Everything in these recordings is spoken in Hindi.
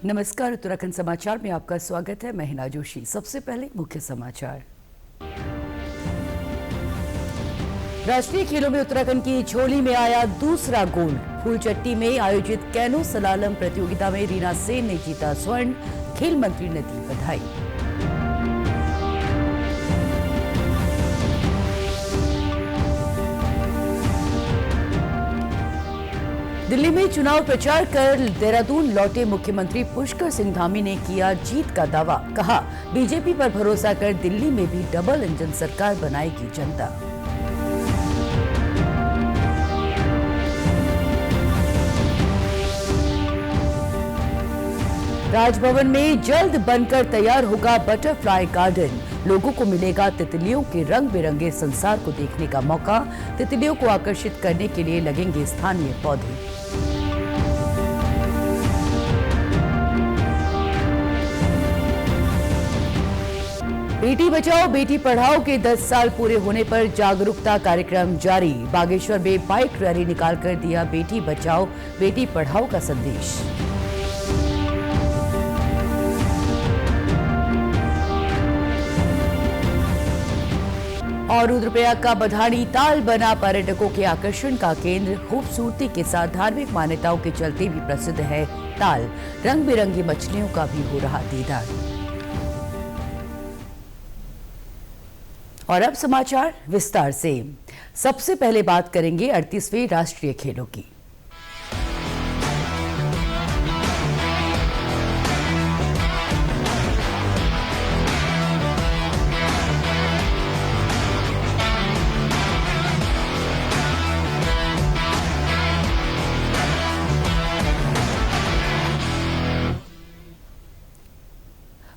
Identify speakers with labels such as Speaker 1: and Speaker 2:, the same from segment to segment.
Speaker 1: नमस्कार, उत्तराखंड समाचार में आपका स्वागत है। मैं हिना जोशी। सबसे पहले मुख्य समाचार। राष्ट्रीय खेलों में उत्तराखंड की झोली में आया दूसरा गोल्ड। फूलचट्टी में आयोजित कैनो सलालम प्रतियोगिता में रीना सेन ने जीता स्वर्ण। खेल मंत्री ने दी बधाई। दिल्ली में चुनाव प्रचार कर देहरादून लौटे मुख्यमंत्री पुष्कर सिंह धामी ने किया जीत का दावा। कहा, बीजेपी पर भरोसा कर दिल्ली में भी डबल इंजन सरकार बनाएगी जनता। राजभवन में जल्द बनकर तैयार होगा बटरफ्लाई गार्डन। लोगों को मिलेगा तितलियों के रंग बिरंगे संसार को देखने का मौका। तितलियों को आकर्षित करने के लिए लगेंगे स्थानीय पौधे। बेटी बचाओ बेटी पढ़ाओ के 10 साल पूरे होने पर जागरूकता कार्यक्रम जारी। बागेश्वर में बाइक रैली निकालकर दिया बेटी बचाओ बेटी पढ़ाओ का संदेश। और रुद्रप्रयाग का बधानी ताल बना पर्यटकों के आकर्षण का केंद्र। खूबसूरती के साथ धार्मिक मान्यताओं के चलते भी प्रसिद्ध है ताल। रंग बिरंगी मछलियों का भी हो रहा दीदार। और अब समाचार विस्तार से। सबसे पहले बात करेंगे 38वें राष्ट्रीय खेलों की।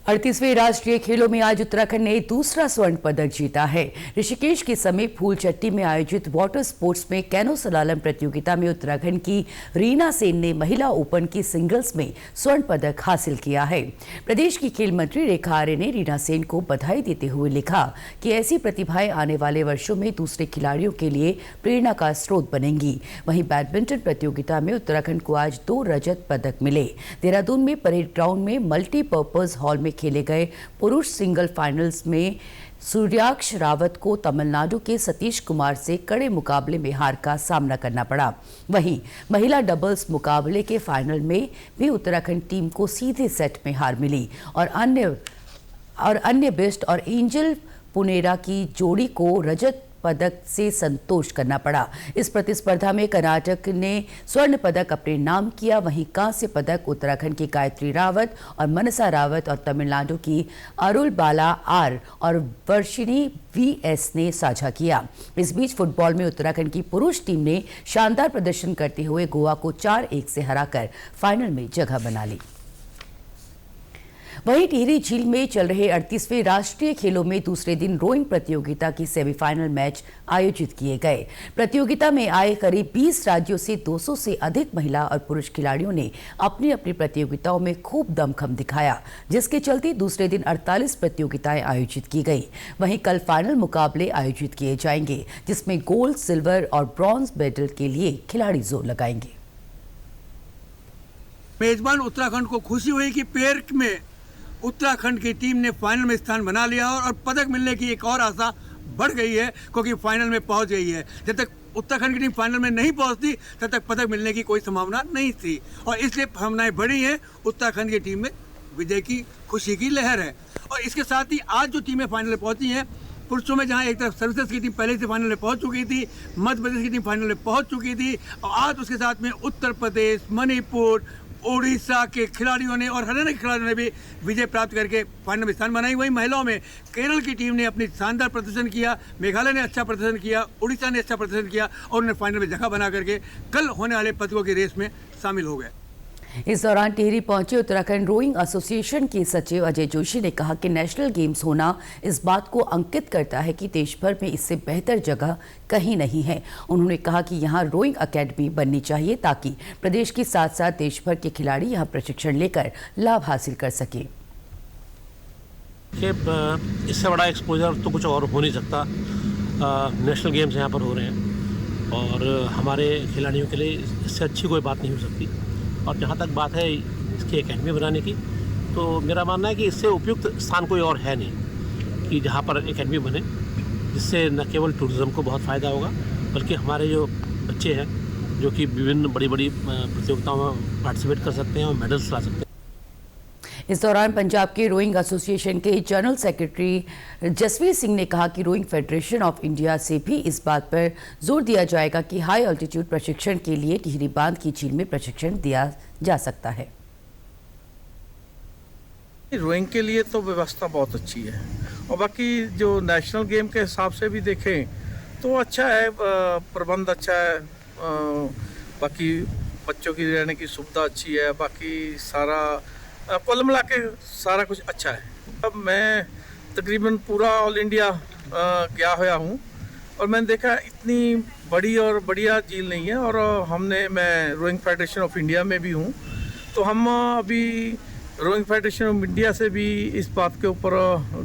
Speaker 1: अड़तीसवें राष्ट्रीय खेलों में आज उत्तराखंड ने दूसरा स्वर्ण पदक जीता है। ऋषिकेश के समीप फूलचट्टी में आयोजित वाटर स्पोर्ट्स में कैनो सलालम प्रतियोगिता में उत्तराखंड की रीना सेन ने महिला ओपन की सिंगल्स में स्वर्ण पदक हासिल किया है। प्रदेश की खेल मंत्री रेखा आर्य ने रीना सेन को बधाई देते हुए लिखा कि ऐसी प्रतिभाएं आने वाले वर्षों में दूसरे खिलाड़ियों के लिए प्रेरणा का स्रोत बनेंगी। वहीं बैडमिंटन प्रतियोगिता में उत्तराखंड को आज 2 रजत पदक मिले। देहरादून में परेड ग्राउंड में मल्टीपर्पज हॉल में खेले गए पुरुष सिंगल फाइनल्स में सूर्याक्ष रावत को तमिलनाडु के सतीश कुमार से कड़े मुकाबले में हार का सामना करना पड़ा। वहीं महिला डबल्स मुकाबले के फाइनल में भी उत्तराखंड टीम को सीधे सेट में हार मिली और अन्य बेस्ट और एंजल पुनेरा की जोड़ी को रजत पदक से संतोष करना पड़ा। इस प्रतिस्पर्धा में कर्नाटक ने स्वर्ण पदक अपने नाम किया। वहीं कांस्य पदक उत्तराखंड की गायत्री रावत और मनसा रावत और तमिलनाडु की अरुल बाला आर और वर्षिणी वीएस ने साझा किया। इस बीच फुटबॉल में उत्तराखंड की पुरुष टीम ने शानदार प्रदर्शन करते हुए गोवा को 4-1 से हराकर फाइनल में जगह बना ली। वहीं टिहरी झील में चल रहे 38वें राष्ट्रीय खेलों में दूसरे दिन रोइंग प्रतियोगिता की सेमीफाइनल मैच आयोजित किए गए। प्रतियोगिता में आए करीब 20 राज्यों से 200 से अधिक महिला और पुरुष खिलाड़ियों ने अपनी अपनी प्रतियोगिताओं में खूब दमखम दिखाया, जिसके चलते दूसरे दिन 48 प्रतियोगिताएं आयोजित की गई। वहीं कल फाइनल मुकाबले आयोजित किए जाएंगे, जिसमें गोल्ड, सिल्वर और ब्रॉन्ज मेडल के लिए खिलाड़ी जोर लगाएंगे।
Speaker 2: मेजबान उत्तराखंड को खुशी हुई कि पेयर में उत्तराखंड की टीम ने फाइनल में स्थान बना लिया और पदक मिलने की एक और आशा बढ़ गई है, क्योंकि फाइनल में पहुंच गई है। जब तक उत्तराखंड की टीम फाइनल में नहीं पहुंचती तब तक पदक मिलने की कोई संभावना नहीं थी और इसलिए भावनाएं बढ़ी हैं। उत्तराखंड की टीम में विजय की खुशी की लहर है। और इसके साथ ही आज जो टीमें फाइनल में पहुंची हैं, पुरुषों में जहां एक तरफ सर्विसेज की टीम पहले से फाइनल में पहुंच चुकी थी, मध्य प्रदेश की टीम फाइनल में पहुंच चुकी थी और आज उसके साथ में उत्तर प्रदेश, मणिपुर, ओडिशा के खिलाड़ियों ने और हरियाणा के खिलाड़ियों ने भी विजय प्राप्त करके फाइनल में स्थान बनाई। वहीं महिलाओं में केरल की टीम ने अपनी शानदार प्रदर्शन किया, मेघालय ने अच्छा प्रदर्शन किया, उड़ीसा ने अच्छा प्रदर्शन किया और उन्होंने फाइनल में जगह बना करके कल होने वाले पदकों की रेस में शामिल हो गए।
Speaker 1: इस दौरान टिहरी पहुंचे उत्तराखंड रोइंग एसोसिएशन के सचिव अजय जोशी ने कहा कि नेशनल गेम्स होना इस बात को अंकित करता है कि देश भर में इससे बेहतर जगह कहीं नहीं है। उन्होंने कहा कि यहां रोइंग एकेडमी बननी चाहिए ताकि प्रदेश के साथ साथ देश भर के खिलाड़ी यहां प्रशिक्षण लेकर लाभ हासिल कर सके।
Speaker 3: इससे बड़ा एक्सपोजर तो कुछ और हो नहीं सकता। नेशनल गेम्स यहाँ पर हो रहे हैं और हमारे खिलाड़ियों के लिए इससे अच्छी कोई बात नहीं हो सकती। और जहाँ तक बात है इसकी एकेडमी बनाने की। तो मेरा मानना है कि इससे उपयुक्त स्थान कोई और है नहीं कि जहाँ पर एकेडमी बने, जिससे न केवल टूरिज़्म को बहुत फ़ायदा होगा बल्कि हमारे जो बच्चे हैं जो कि विभिन्न बड़ी बड़ी प्रतियोगिताओं में पार्टिसिपेट कर सकते हैं और मेडल्स ला सकते हैं।
Speaker 1: इस दौरान पंजाब के रोइंग एसोसिएशन के जनरल सेक्रेटरी जसवीर सिंह ने कहा कि रोइंग फेडरेशन ऑफ इंडिया से भी इस बात पर जोर दिया जाएगा कि हाई ऑल्टीट्यूड प्रशिक्षण के लिए टिहरी बांध की झील में प्रशिक्षण दिया जा सकता है।
Speaker 4: रोइंग के लिए तो व्यवस्था बहुत अच्छी है और बाकी जो नेशनल गेम के हिसाब से भी देखें तो अच्छा है, प्रबंध अच्छा है, बाकी बच्चों की रहने की सुविधा अच्छी है, बाकी सारा कुल मिला के सारा कुछ अच्छा है। अब मैं तकरीबन पूरा ऑल इंडिया गया हुआ हूँ और मैंने देखा इतनी बड़ी और बढ़िया झील नहीं है। और मैं रोइंग फेडरेशन ऑफ इंडिया में भी हूँ, तो हम अभी रोइंग फेडरेशन ऑफ इंडिया से भी इस बात के ऊपर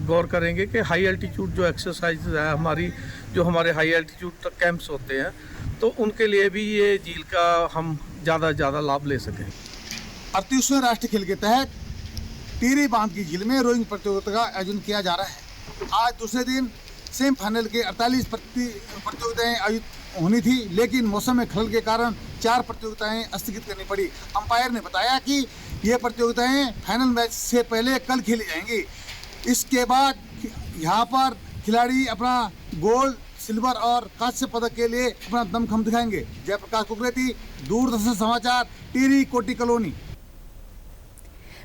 Speaker 4: गौर करेंगे कि हाई एल्टीट्यूड जो एक्सरसाइज है हमारी, जो हमारे हाई एल्टीट्यूड कैंप्स होते हैं, तो उनके लिए भी ये झील का हम ज़्यादा से ज़्यादा लाभ ले सकें।
Speaker 5: 38वें राष्ट्रीय खेल के तहत टिहरी बांध की झील में रोइंग प्रतियोगिता का आयोजन किया जा रहा है। आज दूसरे दिन सेमीफाइनल के 48 प्रतियोगिताएं आयोजित होनी थी, लेकिन मौसम में खलल के कारण 4 प्रतियोगिताएं स्थगित करनी पड़ी। अंपायर ने बताया कि ये प्रतियोगिताएं फाइनल मैच से पहले कल खेली जाएंगी। इसके बाद यहाँ पर खिलाड़ी अपना गोल्ड, सिल्वर और कांस्य पदक के लिए अपना दमखम दिखाएंगे। जयप्रकाश कुकरेती, दूरदर्शन समाचार, टिहरी कोटी कॉलोनी।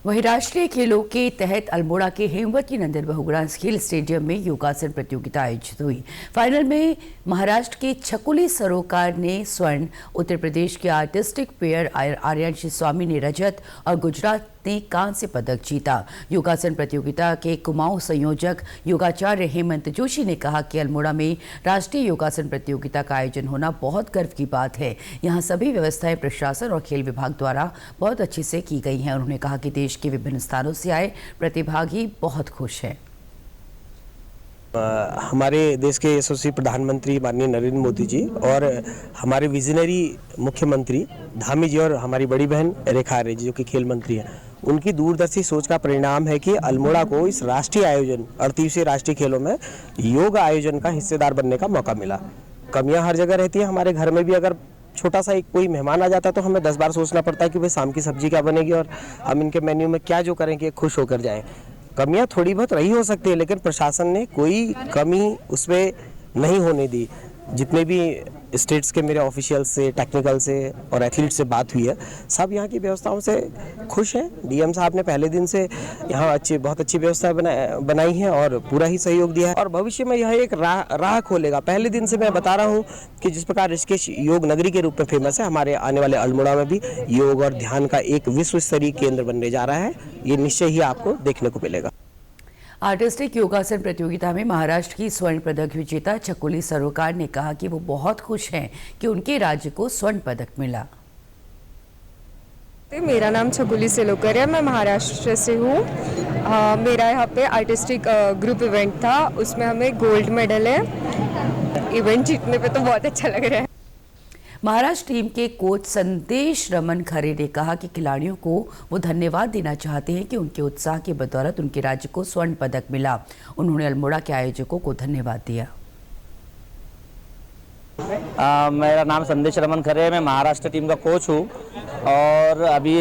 Speaker 1: वहीं राष्ट्रीय खेलों के तहत अल्मोड़ा के हेमवती नंदन बहुगुणा खेल स्टेडियम में योगासन प्रतियोगिता आयोजित हुई। फाइनल में महाराष्ट्र के छकुली सरोकार ने स्वर्ण, उत्तर प्रदेश के आर्टिस्टिक पेयर आर्यांशी स्वामी ने रजत और गुजरात ने कांस्य पदक जीता। योगासन प्रतियोगिता के कुमाऊं संयोजक योगाचार्य हेमंत जोशी ने कहा कि अल्मोड़ा में राष्ट्रीय योगासन प्रतियोगिता का आयोजन होना बहुत गर्व की बात है। यहाँ सभी व्यवस्थाएं प्रशासन और खेल विभाग द्वारा बहुत अच्छे से की गई हैं। उन्होंने कहा कि देश के विभिन्न स्थानों से आए प्रतिभागी बहुत खुश हैं।
Speaker 6: हमारे देश के यशस्वी प्रधानमंत्री माननीय नरेंद्र मोदी जी और हमारे विजनरी मुख्यमंत्री धामी जी और हमारी बड़ी बहन रेखा आर्य जी जो कि खेल मंत्री हैं, उनकी दूरदर्शी सोच का परिणाम है कि अल्मोड़ा को इस राष्ट्रीय आयोजन 38वें राष्ट्रीय खेलों में योग आयोजन का हिस्सेदार बनने का मौका मिला। कमियां हर जगह रहती हैं। हमारे घर में भी अगर छोटा सा कोई मेहमान आ जाता है तो हमें 10 बार सोचना पड़ता है कि भाई शाम की सब्जी क्या बनेगी और हम इनके मेन्यू में क्या जो करें कि खुश होकर जाएं। कमियां थोड़ी बहुत रही हो सकती है, लेकिन प्रशासन ने कोई कमी उसमें नहीं होने दी। जितने भी स्टेट्स के मेरे ऑफिशियल से, टेक्निकल से और एथलीट से बात हुई है, सब यहाँ की व्यवस्थाओं से खुश हैं। डीएम साहब ने पहले दिन से यहाँ बहुत अच्छी व्यवस्था बनाई है और पूरा ही सहयोग दिया है और भविष्य में यह एक राह खोलेगा। पहले दिन से मैं बता रहा हूँ कि जिस प्रकार ऋषिकेश योग नगरी के रूप में फेमस है, हमारे आने वाले अल्मोड़ा में भी योग और ध्यान का एक विश्व स्तरीय केंद्र बनने जा रहा है। ये निश्चय ही आपको देखने को मिलेगा।
Speaker 1: आर्टिस्टिक योगासन प्रतियोगिता में महाराष्ट्र की स्वर्ण पदक विजेता छकुली सरोकार ने कहा कि वो बहुत खुश हैं कि उनके राज्य को स्वर्ण पदक मिला।
Speaker 7: मेरा नाम छकुली सरोकार है, मैं महाराष्ट्र से हूँ। मेरा यहाँ पे आर्टिस्टिक ग्रुप इवेंट था, उसमें हमें गोल्ड मेडल है। इवेंट जीतने पे तो बहुत अच्छा लग रहा है।
Speaker 1: महाराष्ट्र टीम के कोच संदेश रमन खरे ने कहा कि खिलाड़ियों को वो धन्यवाद देना चाहते हैं कि उनके उत्साह की बदौलत उनके राज्य को स्वर्ण पदक मिला। उन्होंने अल्मोड़ा के आयोजकों को धन्यवाद दिया।
Speaker 8: मेरा नाम संदेश रमन खरे है, मैं महाराष्ट्र टीम का कोच हूँ और अभी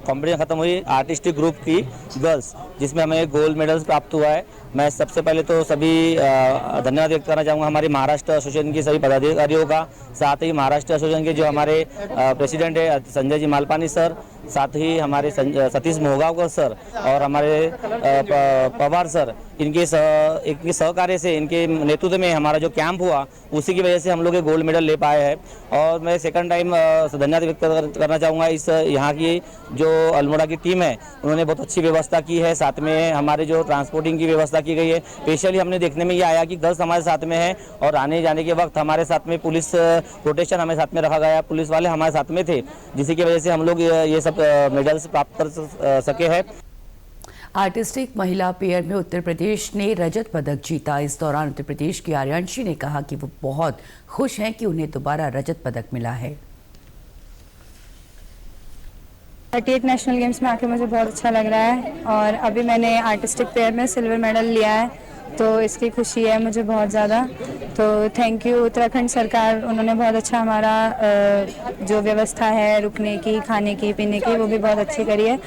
Speaker 8: कंपनी खत्म हुई आर्टिस्टिक ग्रुप की गर्ल्स, जिसमें हमें गोल्ड मेडल्स प्राप्त हुआ है। मैं सबसे पहले तो सभी धन्यवाद व्यक्त करना चाहूँगा हमारी महाराष्ट्र एसोसिएशन की सभी पदाधिकारियों का, साथ ही महाराष्ट्र एसोसिएशन के जो हमारे प्रेसिडेंट है संजय जी मालपानी सर, साथ ही हमारे सतीश मोहगावकर सर और हमारे पवार सर, इनके सहकार्य से, इनके नेतृत्व में हमारा जो कैंप हुआ उसी की वजह से हम लोग ये गोल्ड मेडल ले पाए हैं। और मैं सेकंड टाइम धन्यवाद व्यक्त करना चाहूँगा इस यहाँ की जो अल्मोड़ा की टीम है, उन्होंने बहुत अच्छी व्यवस्था की है। साथ में हमारे जो ट्रांसपोर्टिंग की व्यवस्था की गई है, स्पेशली हमने देखने में ये आया कि गर्ल्स हमारे साथ में है और आने जाने के वक्त हमारे साथ में पुलिस प्रोटेक्शन हमें साथ में रखा गया, पुलिस वाले हमारे साथ में थे, जिसकी की वजह से हम लोग ये सब मेडल्स प्राप्त कर सके हैं।
Speaker 1: आर्टिस्टिक महिला पेयर में उत्तर प्रदेश ने रजत पदक जीता। इस दौरान उत्तर प्रदेश की आर्यांशी ने कहा कि वो बहुत खुश हैं कि उन्हें दोबारा रजत पदक मिला है।
Speaker 7: 38 नेशनल गेम्स में आके मुझे बहुत अच्छा लग रहा है और अभी मैंने आर्टिस्टिक पेयर में सिल्वर मेडल लिया है, तो इसकी खुशी है मुझे बहुत ज़्यादा। तो थैंक यू उत्तराखंड सरकार, उन्होंने बहुत अच्छा हमारा जो व्यवस्था है रुकने की, खाने की, पीने की, वो भी बहुत अच्छी करी है।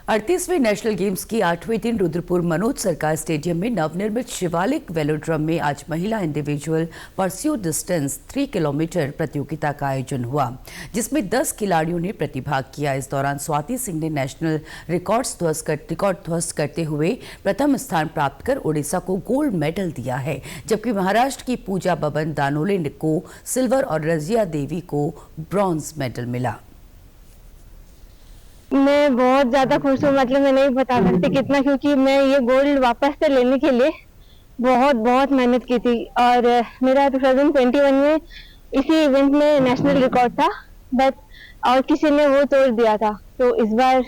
Speaker 1: 38वें नेशनल गेम्स की 8वें दिन रुद्रपुर मनोज सरकार स्टेडियम में नवनिर्मित शिवालिक वेलोड्रम में आज महिला इंडिविजुअल परस्यूट डिस्टेंस 3 किलोमीटर प्रतियोगिता का आयोजन हुआ, जिसमें 10 खिलाड़ियों ने प्रतिभाग किया। इस दौरान स्वाति सिंह ने नेशनल रिकॉर्ड ध्वस्त करते हुए प्रथम स्थान प्राप्त कर उड़ीसा को गोल्ड मेडल दिया है, जबकि महाराष्ट्र की पूजा बबन दानोले को सिल्वर और रजिया देवी को ब्रॉन्ज मेडल मिला।
Speaker 9: मैं बहुत ज़्यादा खुश हूँ, मतलब मैं नहीं बता सकती कितना, क्योंकि मैं ये गोल्ड वापस से लेने के लिए बहुत मेहनत की थी। और मेरा 2021 में इसी इवेंट में नेशनल रिकॉर्ड था, बट और किसी ने वो तोड़ दिया था। तो इस बार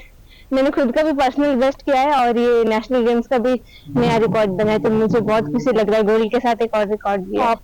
Speaker 9: मैंने खुद का भी पर्सनल बेस्ट किया है और ये नेशनल गेम्स का भी नया रिकॉर्ड बना है, तो मुझे बहुत खुशी लग रहा है। गोल्ड के साथ एक और रिकॉर्ड भी है।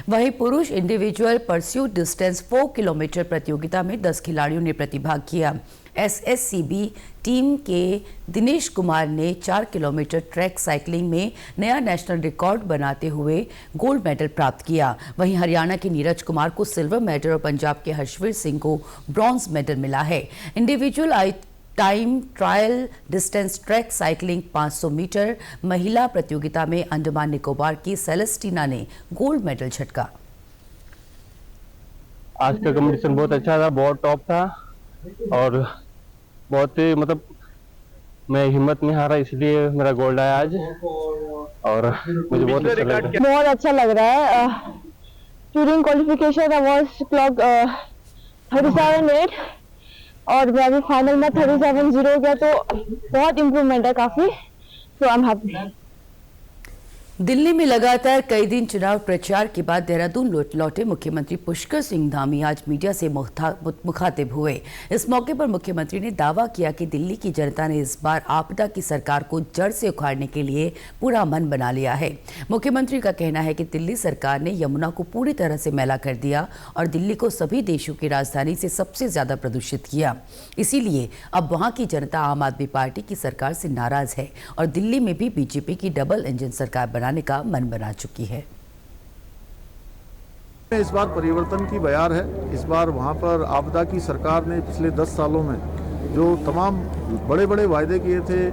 Speaker 1: वहीं पुरुष इंडिविजुअल परस्यूट डिस्टेंस 4 किलोमीटर प्रतियोगिता में 10 खिलाड़ियों ने प्रतिभाग किया। SSCB टीम के दिनेश कुमार ने 4 किलोमीटर ट्रैक साइकिलिंग में नया नेशनल रिकॉर्ड बनाते हुए गोल्ड मेडल प्राप्त किया। वहीं हरियाणा के नीरज कुमार को सिल्वर मेडल और पंजाब के हर्षवीर सिंह को ब्रॉन्ज मेडल मिला है। Individual time trial distance track cycling 500 metre महिला प्रतियोगिता में अंडमान निकोबार की सेलेस्टिना ने गोल्ड मेडल झटका।
Speaker 10: आज का कंपटीशन बहुत अच्छा था, बहुत टॉप था और बहुत ही मतलब मैं हिम्मत नहीं हारा, इसलिए मेरा गोल्ड आया आज और मुझे बहुत अच्छा लग रहा है।
Speaker 9: बहुत अच्छा लग रहा है। During qualification I was clock 37.8 और मैं अभी फाइनल में 37.0 हो गया, तो बहुत इम्प्रूवमेंट है काफी, तो आई एम हैप्पी।
Speaker 1: दिल्ली में लगातार कई दिन चुनाव प्रचार के बाद देहरादून लौटे मुख्यमंत्री पुष्कर सिंह धामी आज मीडिया से मुखातिब हुए। इस मौके पर मुख्यमंत्री ने दावा किया कि दिल्ली की जनता ने इस बार आपदा की सरकार को जड़ से उखाड़ने के लिए पूरा मन बना लिया है। मुख्यमंत्री का कहना है कि दिल्ली सरकार ने यमुना को पूरी तरह से मैला कर दिया और दिल्ली को सभी देशों की राजधानी से सबसे ज्यादा प्रदूषित किया। इसीलिए अब वहां की जनता आम आदमी पार्टी की सरकार से नाराज है और दिल्ली में भी बीजेपी की डबल इंजन सरकार बनाने का मन बना चुकी है।
Speaker 11: इस बार परिवर्तन की बयार है। इस बार वहाँ पर आपदा की सरकार ने पिछले 10 सालों में जो तमाम बड़े बड़े वायदे किए थे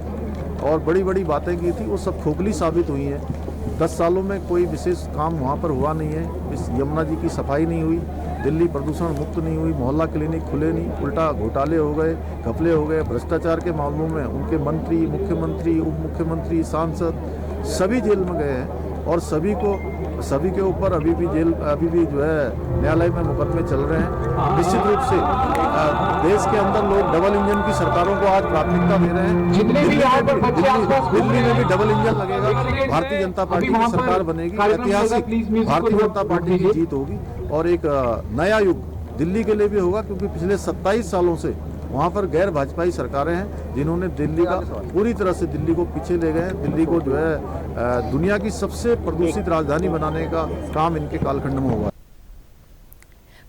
Speaker 11: और बड़ी बड़ी बातें की थी, वो सब खोखली साबित हुई हैं। 10 सालों में कोई विशेष काम वहाँ पर हुआ नहीं है। इस यमुना जी की सफाई नहीं हुई, दिल्ली प्रदूषण मुक्त नहीं हुई, मोहल्ला क्लिनिक खुले नहीं, उल्टा घोटाले हो गए, घपले हो गए। भ्रष्टाचार के मामलों में उनके मंत्री, मुख्यमंत्री, उप मुख्यमंत्री, सांसद सभी जेल में गए हैं और सभी के ऊपर अभी भी जो है न्यायालय में मुकदमे चल रहे हैं। निश्चित रूप से देश के अंदर लोग डबल इंजन की सरकारों को आज प्राथमिकता दे रहे हैं। दिल्ली में भी डबल इंजन लगेगा, भारतीय जनता पार्टी की सरकार बनेगी, ऐतिहासिक भारतीय जनता पार्टी की जीत होगी और एक नया युग दिल्ली के लिए भी होगा, क्योंकि पिछले 27 सालों से वहाँ पर गैर भाजपाई सरकारें हैं जिन्होंने दिल्ली का पूरी तरह से दिल्ली को पीछे ले गए। दिल्ली को जो है दुनिया की सबसे प्रदूषित राजधानी बनाने का काम इनके कालखंड में हुआ।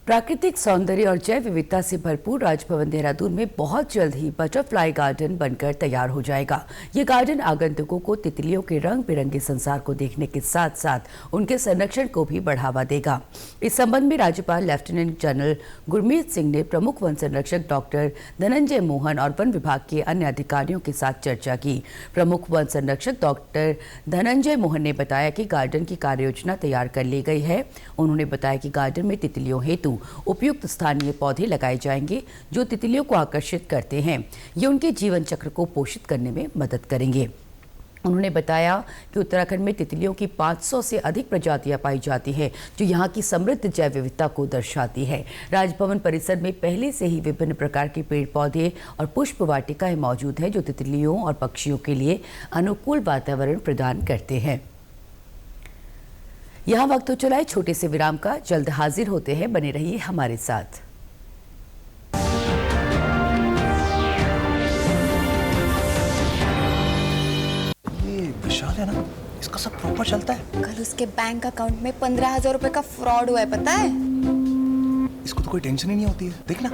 Speaker 1: प्राकृतिक सौंदर्य और जैव विविधता से भरपूर राजभवन देहरादून में बहुत जल्द ही बटरफ्लाई गार्डन बनकर तैयार हो जाएगा। ये गार्डन आगंतुकों को तितलियों के रंग बिरंगे संसार को देखने के साथ साथ उनके संरक्षण को भी बढ़ावा देगा। इस संबंध में राज्यपाल लेफ्टिनेंट जनरल गुरमीत सिंह ने प्रमुख वन संरक्षक डॉक्टर धनंजय मोहन और वन विभाग के अन्य अधिकारियों के साथ चर्चा की। प्रमुख वन संरक्षक डॉक्टर धनंजय मोहन ने बताया कि गार्डन की कार्ययोजना तैयार कर ली गई है। उन्होंने बताया कि गार्डन में तितलियों हेतु उपयुक्त स्थानीय पौधे लगाए जाएंगे जो तितलियों को आकर्षित करते हैं। ये उनके जीवन चक्र को पोषित करने में मदद करेंगे। उन्होंने बताया कि उत्तराखंड में तितलियों की 500 से अधिक प्रजातियां पाई जाती हैं, जो यहाँ की समृद्ध जैव विविधता को दर्शाती है। राजभवन परिसर में पहले से ही विभिन्न प्रकार के पेड़ पौधे और पुष्प वाटिकाएं मौजूद हैं, जो तितलियों और पक्षियों के लिए अनुकूल वातावरण प्रदान करते हैं। यहाँ वक्त हो चला है छोटे से विराम का, जल्द हाजिर होते हैं, बने रहिए हमारे साथ।
Speaker 12: ये विशाल है ना, इसका सब प्रॉपर चलता है।
Speaker 13: कल उसके बैंक अकाउंट में 15,000 रुपए का फ्रॉड हुआ है, पता है?
Speaker 12: इसको तो कोई टेंशन ही नहीं होती है। देखना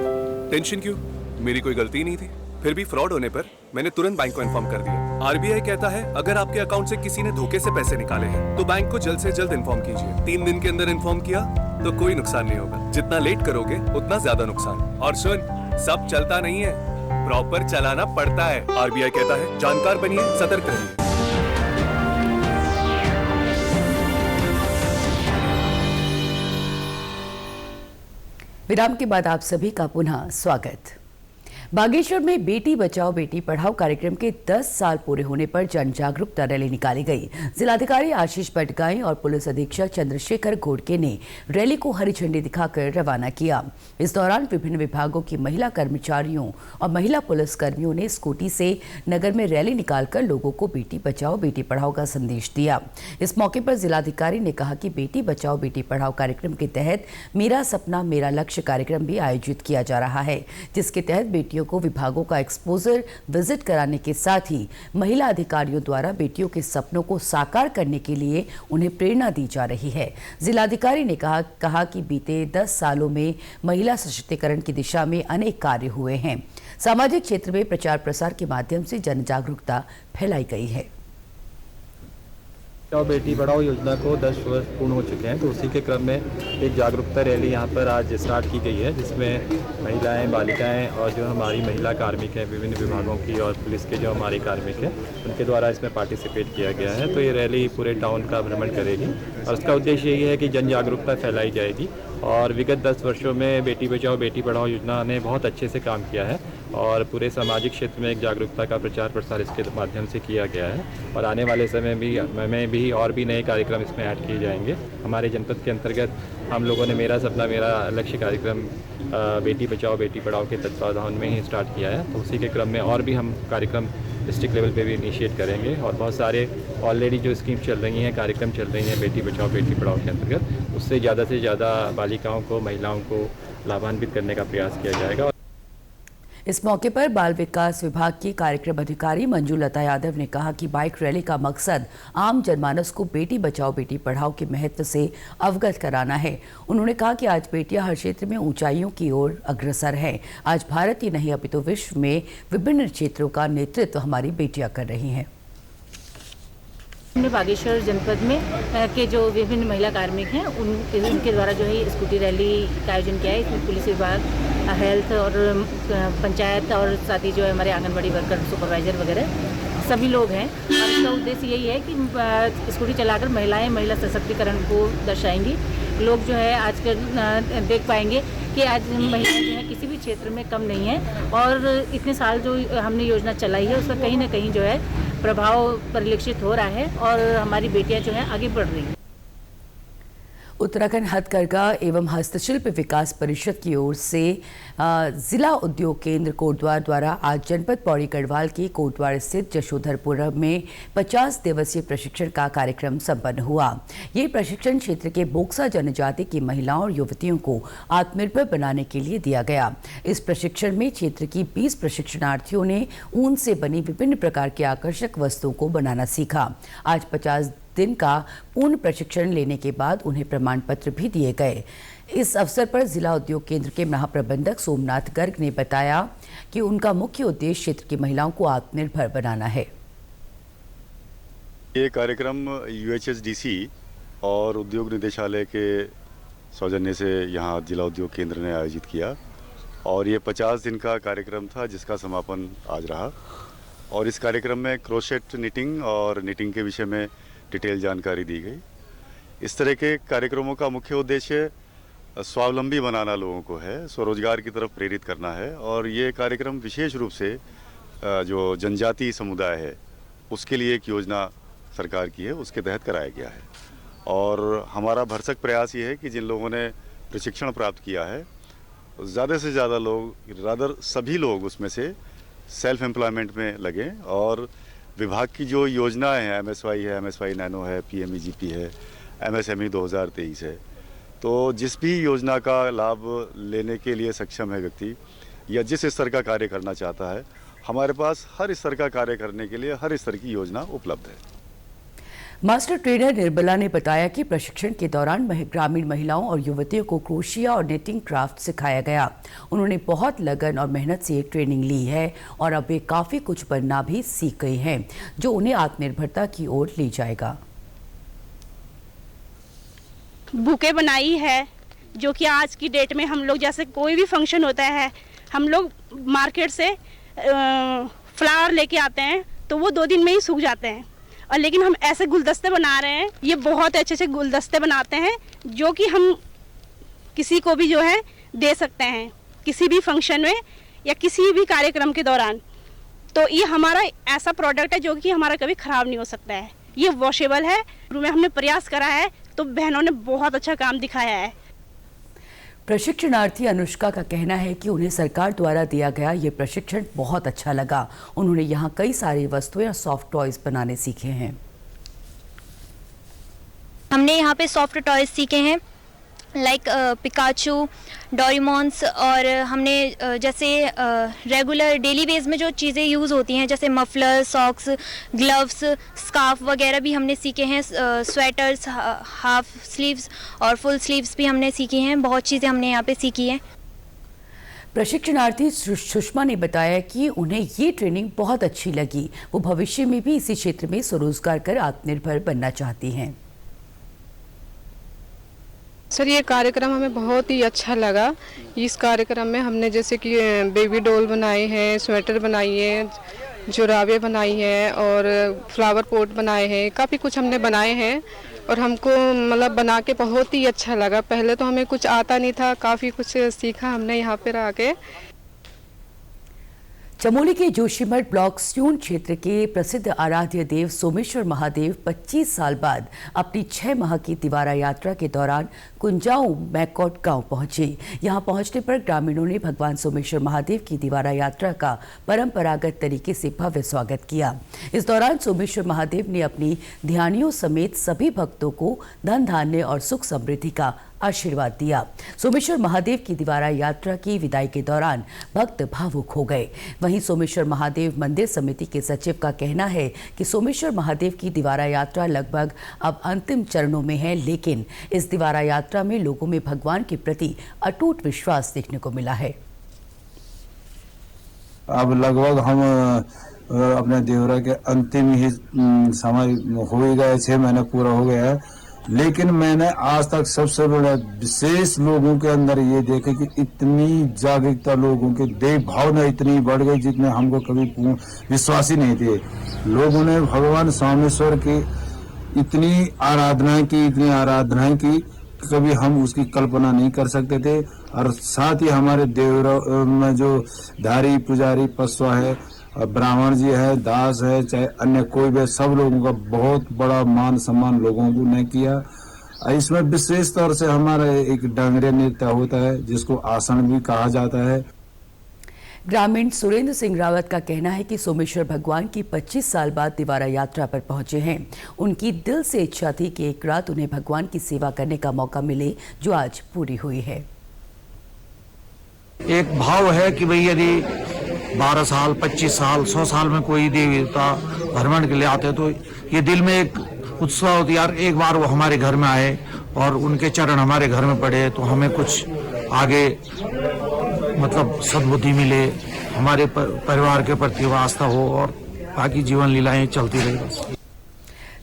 Speaker 13: टेंशन क्यों? मेरी कोई गलती नहीं थी। फिर भी फ्रॉड होने पर मैंने तुरंत बैंक को इन्फॉर्म कर दिया। आरबीआई कहता है अगर आपके अकाउंट से किसी ने धोखे से पैसे निकाले हैं तो बैंक को जल्द से जल्द इन्फॉर्म कीजिए। 3 दिन के अंदर इन्फॉर्म किया तो कोई नुकसान नहीं होगा। जितना लेट करोगे उतना ज्यादा नुकसान। और सुन, सब चलता नहीं है, प्रॉपर चलाना पड़ता है। आरबीआई कहता है जानकार बनिए, सतर्क रहिए।
Speaker 1: विराम के बाद आप सभी का पुनः स्वागत। बागेश्वर में बेटी बचाओ बेटी पढ़ाओ कार्यक्रम के 10 साल पूरे होने पर जन जागरूकता रैली निकाली गई। जिलाधिकारी आशीष बटगाई और पुलिस अधीक्षक चंद्रशेखर घोड़के ने रैली को हरी झंडी दिखाकर रवाना किया। इस दौरान विभिन्न विभागों की महिला कर्मचारियों और महिला पुलिस कर्मियों ने स्कूटी से नगर में रैली निकालकर लोगों को बेटी बचाओ बेटी पढ़ाओ का संदेश दिया। इस मौके पर जिलाधिकारी ने कहा कि बेटी बचाओ बेटी पढ़ाओ कार्यक्रम के तहत मेरा सपना मेरा लक्ष्य कार्यक्रम भी आयोजित किया जा रहा है, जिसके तहत बेटियों को विभागों का एक्सपोजर विजिट कराने के साथ ही महिला अधिकारियों द्वारा बेटियों के सपनों को साकार करने के लिए उन्हें प्रेरणा दी जा रही है। जिलाधिकारी ने कहा कि बीते 10 सालों में महिला सशक्तिकरण की दिशा में अनेक कार्य हुए हैं। सामाजिक क्षेत्र में प्रचार प्रसार के माध्यम से जन जागरूकता फैलाई गई है।
Speaker 14: बेटी पढ़ाओ योजना को 10 वर्ष पूर्ण हो चुके हैं, तो उसी के क्रम में एक जागरूकता रैली यहाँ पर आज स्टार्ट की गई है, जिसमें महिलाएं, बालिकाएं और जो हमारी महिला कार्मिक हैं विभिन्न विभागों की और पुलिस के जो हमारे कार्मिक हैं उनके द्वारा इसमें पार्टिसिपेट किया गया है। तो ये रैली पूरे टाउन का भ्रमण करेगी और उसका उद्देश्य यही है कि जन जागरूकता फैलाई जाएगी। और विगत 10 वर्षों में बेटी बचाओ बेटी पढ़ाओ योजना ने बहुत अच्छे से काम किया है और पूरे सामाजिक क्षेत्र में एक जागरूकता का प्रचार प्रसार इसके माध्यम से किया गया है। और आने वाले समय में भी और भी नए कार्यक्रम इसमें ऐड किए जाएंगे। हमारे जनपद के अंतर्गत हम लोगों ने मेरा सपना मेरा लक्ष्य कार्यक्रम बेटी बचाओ बेटी पढ़ाओ के तत्वावधान में ही स्टार्ट किया है। तो उसी के क्रम में और भी हम कार्यक्रम डिस्ट्रिक्ट लेवल पे भी इनिशिएट करेंगे और बहुत सारे ऑलरेडी जो स्कीम चल रही हैं, कार्यक्रम चल रही हैं बेटी बचाओ बेटी पढ़ाओ के अंतर्गत, उससे ज़्यादा बालिकाओं को, महिलाओं को लाभान्वित करने का प्रयास किया जाएगा।
Speaker 1: इस मौके पर बाल विकास विभाग की कार्यक्रम अधिकारी मंजू लता यादव ने कहा कि बाइक रैली का मकसद आम जनमानस को बेटी बचाओ बेटी पढ़ाओ के महत्व से अवगत कराना है। उन्होंने कहा कि आज बेटियां हर क्षेत्र में ऊंचाइयों की ओर अग्रसर हैं। आज भारत ही नहीं अपितु विश्व में विभिन्न क्षेत्रों का नेतृत्व हमारी बेटियां कर रही हैं।
Speaker 15: हमने बागेश्वर जनपद में के जो विभिन्न महिला कार्मिक हैं उनके द्वारा जो है स्कूटी रैली का आयोजन किया है। इसमें पुलिस विभाग, हेल्थ और पंचायत और साथ ही जो है हमारे आंगनबाड़ी वर्कर, सुपरवाइजर वगैरह सभी लोग हैं। और इसका उद्देश्य यही है कि स्कूटी चलाकर महिलाएं महिला सशक्तिकरण को दर्शाएंगी। लोग जो है आजकल देख पाएंगे कि आज महिलाएं जो है किसी भी क्षेत्र में कम नहीं है और इतने साल जो हमने योजना चलाई है उसका कहीं ना कहीं जो है प्रभाव परिलक्षित हो रहा है और हमारी बेटियां जो हैं आगे बढ़ रही हैं।
Speaker 1: उत्तराखंड हथकरघा एवं हस्तशिल्प विकास परिषद की ओर से जिला उद्योग केंद्र कोटद्वार द्वारा आज जनपद पौड़ी गढ़वाल के कोटद्वार स्थित जशोधरपुर में 50 दिवसीय प्रशिक्षण का कार्यक्रम संपन्न हुआ। ये प्रशिक्षण क्षेत्र के बोक्सा जनजाति की महिलाओं और युवतियों को आत्मनिर्भर बनाने के लिए दिया गया। इस प्रशिक्षण में क्षेत्र की 20 प्रशिक्षणार्थियों ने ऊन से बनी विभिन्न प्रकार की आकर्षक वस्तुओं को बनाना सीखा। आज 50 दिन का पूर्ण प्रशिक्षण लेने के बाद उन्हें प्रमाण पत्र भी दिए गए। इस अवसर पर जिला उद्योग केंद्र के महाप्रबंधक सोमनाथ गर्ग ने बताया कि उनका मुख्य उद्देश्य क्षेत्र की महिलाओं को आत्मनिर्भर बनाना है।
Speaker 16: ये कार्यक्रम UHSDC और उद्योग निदेशालय के सौजन्य से यहाँ जिला उद्योग केंद्र ने आयोजित किया और ये 50 दिन का कार्यक्रम था जिसका समापन आज रहा। और इस कार्यक्रम में क्रोशेट निटिंग और निटिंग के विषय में डिटेल जानकारी दी गई। इस तरह के कार्यक्रमों का मुख्य उद्देश्य स्वावलंबी बनाना लोगों को है, स्वरोजगार की तरफ प्रेरित करना है। और ये कार्यक्रम विशेष रूप से जो जनजातीय समुदाय है उसके लिए एक योजना सरकार की है, उसके तहत कराया गया है। और हमारा भरसक प्रयास ये है कि जिन लोगों ने प्रशिक्षण प्राप्त किया है ज़्यादा से ज़्यादा लोग, रादर सभी लोग उसमें से सेल्फ एम्प्लॉयमेंट में लगें और विभाग की जो योजनाएं हैं, MSY है, MSY नैनो है, PMEGP है, MSME 2023 है, तो जिस भी योजना का लाभ लेने के लिए सक्षम है व्यक्ति या जिस स्तर का कार्य करना चाहता है, हमारे पास हर स्तर का कार्य करने के लिए हर स्तर की योजना उपलब्ध है।
Speaker 1: मास्टर ट्रेनर निर्मला ने बताया कि प्रशिक्षण के दौरान ग्रामीण महिलाओं और युवतियों को क्रोशिया और नेटिंग क्राफ्ट सिखाया गया। उन्होंने बहुत लगन और मेहनत से ट्रेनिंग ली है और अब वे काफी कुछ बनना भी सीख गई हैं, जो उन्हें आत्मनिर्भरता की ओर ले जाएगा।
Speaker 17: बुके बनाई है, जो कि आज की डेट में हम लोग जैसे कोई भी फंक्शन होता है, हम लोग मार्केट से फ्लावर लेके आते हैं तो वो 2 दिन में ही सूख जाते हैं, और लेकिन हम ऐसे गुलदस्ते बना रहे हैं। ये बहुत अच्छे अच्छे गुलदस्ते बनाते हैं जो कि हम किसी को भी जो है दे सकते हैं, किसी भी फंक्शन में या किसी भी कार्यक्रम के दौरान। तो ये हमारा ऐसा प्रोडक्ट है जो कि हमारा कभी ख़राब नहीं हो सकता है। ये वॉशेबल है। शुरू में हमने प्रयास करा है तो बहनों ने बहुत अच्छा काम दिखाया है।
Speaker 1: प्रशिक्षणार्थी अनुष्का का कहना है कि उन्हें सरकार द्वारा दिया गया ये प्रशिक्षण बहुत अच्छा लगा। उन्होंने यहाँ कई सारी वस्तुएं और सॉफ्ट टॉयज बनाने सीखे हैं।
Speaker 18: हमने यहाँ पे सॉफ्ट टॉयज सीखे हैं, लाइक पिकाचू, डोरेमोन्स, और हमने जैसे रेगुलर डेली बेस में जो चीज़ें यूज़ होती हैं जैसे मफलर, सॉक्स, ग्लव्स, स्कार्फ वगैरह भी हमने सीखे हैं। स्वेटर्स, हाफ स्लीव्स और फुल स्लीव्स भी हमने सीखी हैं। बहुत चीज़ें हमने यहाँ पे सीखी हैं।
Speaker 1: प्रशिक्षणार्थी सुषमा ने बताया कि उन्हें ये ट्रेनिंग बहुत अच्छी लगी। वो भविष्य में भी इसी क्षेत्र में स्वरोजगार कर आत्मनिर्भर बनना चाहती हैं।
Speaker 19: सर, ये कार्यक्रम हमें बहुत ही अच्छा लगा। इस कार्यक्रम में हमने जैसे कि बेबी डॉल बनाए हैं, स्वेटर बनाई है, जुराबे बनाई है और फ्लावर पॉट बनाए हैं। काफ़ी कुछ हमने बनाए हैं और हमको मतलब बना के बहुत ही अच्छा लगा। पहले तो हमें कुछ आता नहीं था, काफ़ी कुछ सीखा हमने यहाँ पर आके।
Speaker 1: चमोली के जोशीमठ ब्लॉक स्यून क्षेत्र के प्रसिद्ध आराध्य देव सोमेश्वर महादेव 25 साल बाद अपनी 6 माह की तिवारा यात्रा के दौरान कुंजाऊ मैकोट गांव पहुंचे। यहां पहुंचने पर ग्रामीणों ने भगवान सोमेश्वर महादेव की तिवारा यात्रा का परंपरागत तरीके से भव्य स्वागत किया। इस दौरान सोमेश्वर महादेव ने अपनी ध्यानियों समेत सभी भक्तों को धन धान्य और सुख समृद्धि का आशीर्वाद दिया। सोमेश्वर महादेव की तिवारा यात्रा की विदाई के दौरान भक्त भावुक हो गए। वहीं सोमेश्वर महादेव मंदिर समिति के सचिव का कहना है कि सोमेश्वर महादेव की तिवारा यात्रा लगभग अब अंतिम चरणों में है, लेकिन इस तिवारा यात्रा में लोगों में भगवान के प्रति अटूट विश्वास देखने को मिला है।
Speaker 20: अब लगभग हम अपने देवरा के अंतिम ही समय हो ही गए, 6 महीने पूरा हो गया है, लेकिन मैंने आज तक सबसे बड़ा विशेष लोगों के अंदर ये देखे कि इतनी जागरूकता, लोगों के देव भावना इतनी बढ़ गई जितने हमको कभी विश्वास ही नहीं थे। लोगों ने भगवान सोमेश्वर की इतनी आराधनाएं की कभी हम उसकी कल्पना नहीं कर सकते थे। और साथ ही हमारे देवरा में जो धारी पुजारी पशुआ है, ब्राह्मण जी है, दास है, चाहे अन्य कोई भी, सब लोगों का बहुत बड़ा मान सम्मान लोगों को ने किया। इसमें विशेष तौर से हमारा एक डांगरिया नृत्य होता है जिसको आसन भी कहा जाता है।
Speaker 1: ग्रामीण सुरेंद्र सिंह रावत का कहना है कि सोमेश्वर भगवान की 25 साल बाद तिवारा यात्रा पर पहुंचे हैं। उनकी दिल से इच्छा थी कि एक रात उन्हें भगवान की सेवा करने का मौका मिले, जो आज पूरी हुई है।
Speaker 21: एक भाव है कि भाई यदि 12 साल, 25 साल, 100 साल में कोई देवता भ्रमण के लिए आते तो ये दिल में एक उत्साह होती, यार एक बार वो हमारे घर में आए और उनके चरण हमारे घर में पड़े तो हमें कुछ आगे मतलब सद्बुद्धि मिले, हमारे परिवार के प्रति आस्था हो और बाकी जीवन लीलाएं चलती रही। बस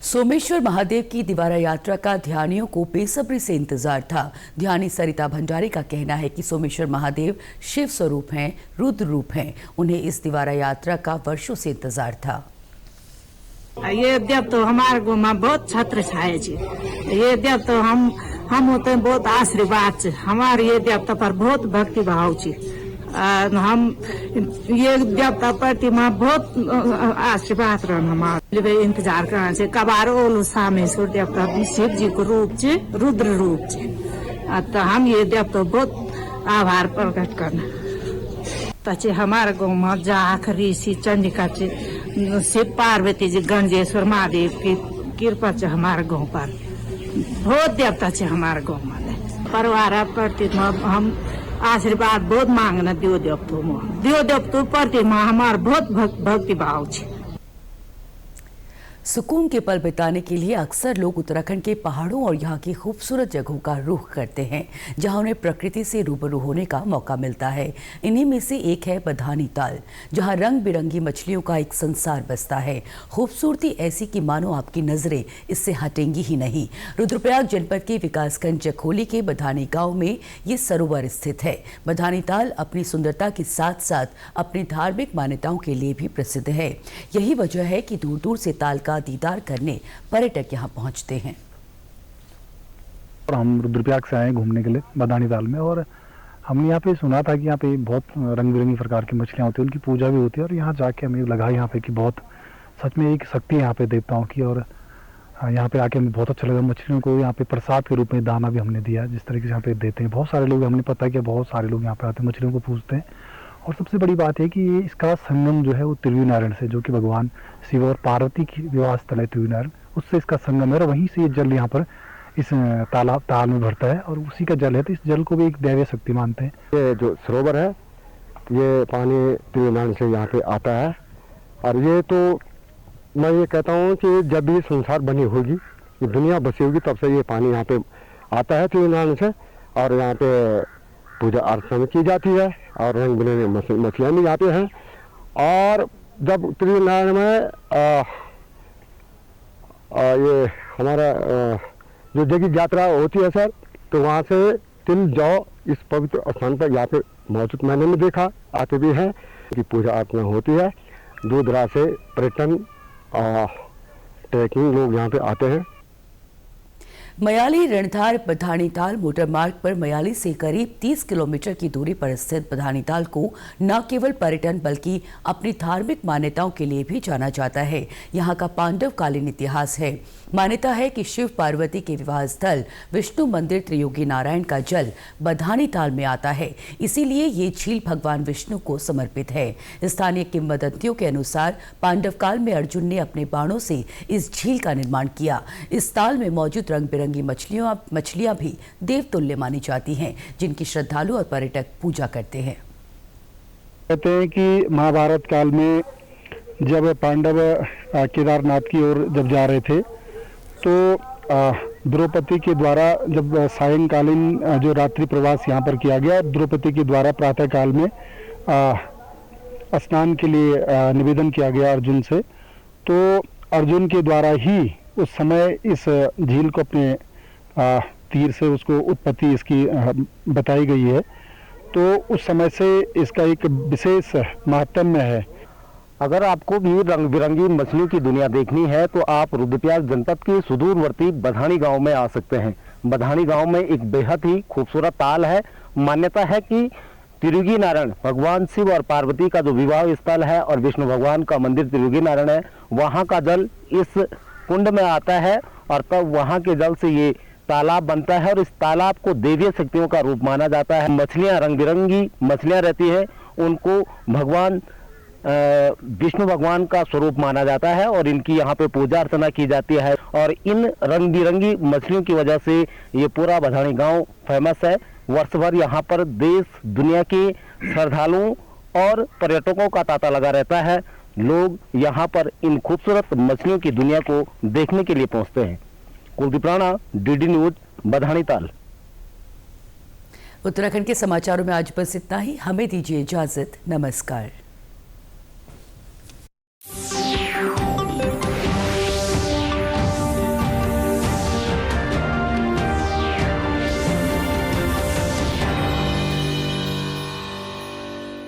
Speaker 1: सोमेश्वर महादेव की तिवारा यात्रा का ध्यानियों को बेसब्री से इंतजार था। ध्यानी सरिता भंडारी का कहना है कि सोमेश्वर महादेव शिव स्वरूप हैं, रुद्र रूप हैं। उन्हें इस तिवारा यात्रा का वर्षों से इंतजार था।
Speaker 22: ये देव तो हमारे को में बहुत छत्र छाए जी। ये देव तो हम होते हैं बहुत आशीर्वाद से, हमारे ये देवता पर बहुत भक्ति भाव छी। हम ये देवता प्रति में बहुत आशीर्वाद रहन हमारे इंतजार करना से कबारो ओलू सामेश्वर देवता शिव जी को रूप से, रुद्र रूप से, तो हम ये देवता बहुत आभार प्रकट करना। तचे हमारे गाँव में जाख ऋषि चंडिका शिव पार्वती जी गणजेश्वर महादेव की कृपा से हमारे गाँव पर बहुत देवता है। हमारे गाँव में परिवार प्रति हम आशीर्वाद बहुत मांगना दियो देवतो प्रति हमार बहुत भक्ति भाव है।
Speaker 1: सुकून के पल बिताने के लिए अक्सर लोग उत्तराखंड के पहाड़ों और यहाँ की खूबसूरत जगहों का रुख करते हैं, जहाँ उन्हें प्रकृति से रूबरू होने का मौका मिलता है। इन्हीं में से एक है बधानी ताल, जहाँ रंग बिरंगी मछलियों का एक संसार बसता है। खूबसूरती ऐसी कि मानो आपकी नजरें इससे हटेंगी ही नहीं। रुद्रप्रयाग जनपद के विकासखंड जखोली के बधानी गाँव में ये सरोवर स्थित है। बधानी ताल अपनी सुंदरता के साथ साथ अपनी धार्मिक मान्यताओं के लिए भी प्रसिद्ध है। यही वजह है कि दूर दूर से ताल का दीदार करने पर्यटक यहाँ पहुँचते हैं।
Speaker 2: और हम रुद्रप्रयाग से आए घूमने के लिए बधानी ताल में, और हमने यहाँ पे सुना था कि यहाँ पे बहुत रंग बिरंगी प्रकार की मछलियाँ होती हैं, उनकी पूजा भी होती है। और यहाँ जाके हमें लगा यहाँ पे कि बहुत सच में एक शक्ति है यहाँ पे देवताओं की। और यहाँ पे आके हमें बहुत अच्छा लगा। मछलियों को यहाँ पे प्रसाद के रूप में दाना भी हमने दिया, जिस तरीके से यहाँ पे देते हैं। बहुत सारे लोग, हमने पता है कि बहुत सारे लोग यहाँ पे आते हैं, मछलियों को पूजते हैं। और सबसे बड़ी बात है कि ये इसका संगम जो है वो त्रिवेणी से, जो कि भगवान शिव और पार्वती की विवाह स्थल है त्रिवेणी, उससे इसका संगम है। और वहीं से ये जल यहाँ पर इस ताल में भरता है और उसी का जल है, तो इस जल को भी एक दैवीय शक्ति मानते हैं।
Speaker 3: ये जो सरोवर है ये पानी त्रिवेणी से यहाँ पे आता है। और ये तो मैं ये कहता हूँ कि जब भी संसार बनी होगी, ये दुनिया बसी होगी, तब से ये पानी यहाँ पे आता है त्रिवेणी से। और यहाँ पे पूजा अर्चना की जाती है और रंग बिरंगी मछलियाँ भी आते हैं। और जब त्रिवेणी में ये हमारा जो जगह यात्रा होती है सर, तो वहाँ से तिल जौ इस पवित्र स्थान पर यहाँ पे मौजूद मैंने भी देखा, आते भी हैं कि पूजा अर्चना होती है। दूर दराज से पर्यटन ट्रैकिंग लोग यहाँ पे आते हैं।
Speaker 1: मयाली रणधार बधानी ताल मोटर मार्ग पर मयाली से करीब 30 किलोमीटर की दूरी पर स्थित बधानी ताल को न केवल पर्यटन बल्कि अपनी धार्मिक मान्यताओं के लिए भी जाना जाता है। यहाँ का पांडवकालीन इतिहास है। मान्यता है कि शिव पार्वती के विवाह स्थल विष्णु मंदिर त्रियोगी नारायण का जल बधानी ताल में आता है, इसीलिए ये झील भगवान विष्णु को समर्पित है। स्थानीय किंवदंतियों के अनुसार पांडव काल में अर्जुन ने अपने बाणों से इस झील का निर्माण किया। इस ताल में मौजूद रंग बिरंगी मछलियां भी देवतुल्य मानी जाती हैं, जिनकी श्रद्धालु और पर्यटक पूजा करते हैं।
Speaker 2: कहते हैं कि महाभारत काल में जब पांडव केदारनाथ की ओर जब जा रहे थे, तो द्रौपदी के द्वारा जब सायंकालीन जो रात्रि प्रवास यहाँ पर किया गया, द्रौपदी के द्वारा प्रातः काल में स्नान के लिए निवेदन किया गया अर्जुन से। तो अर्जुन के द्वारा ही उस समय इस झील को अपने तीर से उसको उत्पत्ति इसकी बताई गई है। तो उस समय से इसका एक विशेष महात्म्य है।
Speaker 3: अगर आपको भी रंग बिरंगी मछलियों की दुनिया देखनी है तो आप रुद्रप्रयाग जनपद के सुदूरवर्ती बधानी गांव में आ सकते हैं। बधानी गांव में एक बेहद ही खूबसूरत ताल है। मान्यता है कि त्रियोगी नारायण भगवान शिव और पार्वती का जो विवाह स्थल है और विष्णु भगवान का मंदिर त्रियोगी नारायण है, वहाँ का जल इस कुंड में आता है और तब वहाँ के जल से ये तालाब बनता है और इस तालाब को देवीय शक्तियों का रूप माना जाता है। मछलियाँ रंग बिरंगी मछलियाँ रहती हैं, उनको भगवान विष्णु भगवान का स्वरूप माना जाता है और इनकी यहाँ पे पूजा अर्चना की जाती है। और इन रंग बिरंगी मछलियों की वजह से ये पूरा बधानी गांव फेमस है। वर्ष भर यहाँ पर देश दुनिया के श्रद्धालुओं और पर्यटकों का तांता लगा रहता है। लोग यहाँ पर इन खूबसूरत मछलियों की दुनिया को देखने के लिए पहुँचते हैं। कुलदीप राणा, डीडी न्यूज, बधानी ताल।
Speaker 1: उत्तराखंड के समाचारों में आज बस इतना ही। हमें दीजिए इजाजत। नमस्कार।